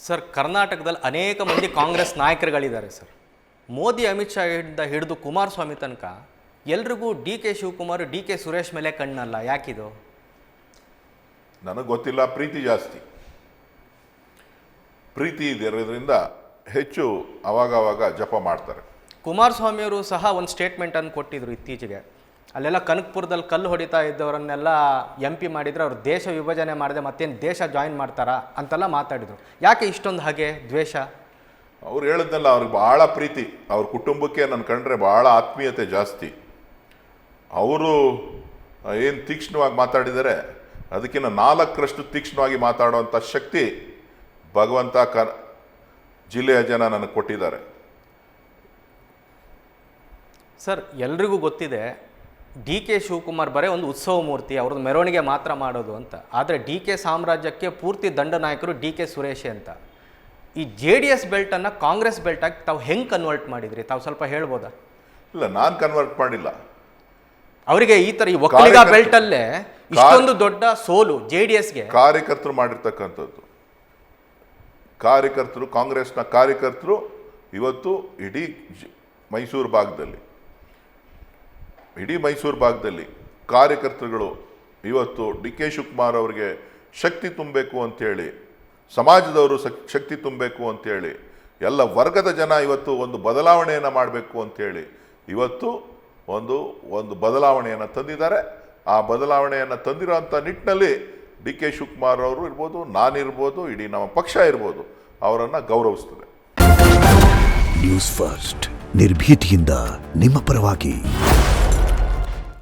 Sir, ಕರ್ನಾಟಕದಲ್ಲಿ ಅನೇಕ ಮಂದಿ ಕಾಂಗ್ರೆಸ್ ನಾಯಕರುಗಳಿದ್ದಾರೆ ಸರ್. ಮೋದಿ, ಅಮಿತ್ ಶಾ ಹಿಡಿದು ಕುಮಾರಸ್ವಾಮಿ ತನಕ ಎಲ್ರಿಗೂ D K Shivakumar, D K Suresh ಮೇಲೆ ಕಣ್ಣಲ್ಲ. ಯಾಕಿದು? ನನಗೆ ಗೊತ್ತಿಲ್ಲ. ಪ್ರೀತಿ ಜಾಸ್ತಿ, ಪ್ರೀತಿ ಇದರಿಂದ ಹೆಚ್ಚು ಅವಾಗವಾಗ ಜಪ ಮಾಡ್ತಾರೆ. ಕುಮಾರಸ್ವಾಮಿಯವರು ಸಹ ಒಂದು ಸ್ಟೇಟ್ಮೆಂಟನ್ನು ಕೊಟ್ಟಿದ್ರು ಇತ್ತೀಚೆಗೆ. ಅಲ್ಲೆಲ್ಲ ಕನಕಪುರದಲ್ಲಿ ಕಲ್ಲು ಹೊಡಿತಾ ಇದ್ದವರನ್ನೆಲ್ಲ MP ಮಾಡಿದರೆ ಅವ್ರು ದೇಶ ವಿಭಜನೆ ಮಾಡಿದೆ ಮತ್ತೇನು ದೇಶ ಜಾಯಿನ್ ಮಾಡ್ತಾರಾ ಅಂತೆಲ್ಲ ಮಾತಾಡಿದರು. ಯಾಕೆ ಇಷ್ಟೊಂದು ಹಾಗೆ ದ್ವೇಷ? ಅವ್ರು ಹೇಳಿದ್ನಲ್ಲ, ಅವ್ರಿಗೆ ಭಾಳ ಪ್ರೀತಿ, ಅವ್ರ ಕುಟುಂಬಕ್ಕೆ ನನ್ನ ಕಂಡ್ರೆ ಭಾಳ ಆತ್ಮೀಯತೆ ಜಾಸ್ತಿ. ಅವರು ಏನು ತೀಕ್ಷ್ಣವಾಗಿ ಮಾತಾಡಿದರೆ ಅದಕ್ಕಿಂತ 4ರಷ್ಟು ತೀಕ್ಷ್ಣವಾಗಿ ಮಾತಾಡುವಂಥ ಶಕ್ತಿ ಭಗವಂತ ಜಿಲ್ಲೆಯ ಜನ ನನಗೆ ಕೊಟ್ಟಿದ್ದಾರೆ. ಸರ್, ಎಲ್ರಿಗೂ ಗೊತ್ತಿದೆ ಡಿ ಕೆ ಶಿವಕುಮಾರ್ ಬರೀ ಒಂದು ಉತ್ಸವ ಮೂರ್ತಿ, ಅವ್ರದ್ದು ಮೆರವಣಿಗೆ ಮಾತ್ರ ಮಾಡೋದು ಅಂತ. ಆದರೆ ಡಿ ಕೆ ಸಾಮ್ರಾಜ್ಯಕ್ಕೆ ಪೂರ್ತಿ ದಂಡನಾಯಕರು ಡಿ ಕೆ ಸುರೇಶೇ ಅಂತ. ಈ JDS ಬೆಲ್ಟನ್ನು ಕಾಂಗ್ರೆಸ್ ಬೆಲ್ಟಾಗಿ ತಾವು ಹೆಂಗೆ ಕನ್ವರ್ಟ್ ಮಾಡಿದ್ರಿ? ತಾವು ಸ್ವಲ್ಪ ಹೇಳ್ಬೋದಾ? ಇಲ್ಲ, ನಾನು ಕನ್ವರ್ಟ್ ಮಾಡಿಲ್ಲ. ಅವರಿಗೆ ಈ ಥರ ಈ ಒಕ್ಕಲಿಗ ಬೆಲ್ಟಲ್ಲೇ ಇಷ್ಟೊಂದು ದೊಡ್ಡ ಸೋಲು JDSಗೆ ಕಾರ್ಯಕರ್ತರು ಮಾಡಿರ್ತಕ್ಕಂಥದ್ದು. ಕಾರ್ಯಕರ್ತರು, ಕಾಂಗ್ರೆಸ್ನ ಕಾರ್ಯಕರ್ತರು ಇವತ್ತು ಇಡೀ ಮೈಸೂರು ಭಾಗದಲ್ಲಿ ಕಾರ್ಯಕರ್ತರುಗಳು ಇವತ್ತು ಡಿ ಕೆ ಶಿವಕುಮಾರ್ ಅವರಿಗೆ ಶಕ್ತಿ ತುಂಬಬೇಕು ಅಂತೇಳಿ, ಸಮಾಜದವರು ಶಕ್ತಿ ತುಂಬಬೇಕು ಅಂತೇಳಿ, ಎಲ್ಲ ವರ್ಗದ ಜನ ಇವತ್ತು ಒಂದು ಬದಲಾವಣೆಯನ್ನು ಮಾಡಬೇಕು ಅಂತೇಳಿ ಇವತ್ತು ಒಂದು ಬದಲಾವಣೆಯನ್ನು ತಂದಿದ್ದಾರೆ. ಆ ಬದಲಾವಣೆಯನ್ನು ತಂದಿರೋಂಥ ನಿಟ್ಟಿನಲ್ಲಿ ಡಿ ಕೆ ಶಿವಕುಮಾರ್ ಅವರು ಇರ್ಬೋದು, ನಾನಿರ್ಬೋದು, ಇಡೀ ನಮ್ಮ ಪಕ್ಷ ಇರ್ಬೋದು, ಅವರನ್ನು ಗೌರವಿಸ್ತದೆ. ನ್ಯೂಸ್ ಫಸ್ಟ್, ನಿರ್ಭೀತಿಯಿಂದ ನಿಮ್ಮ ಪರವಾಗಿ.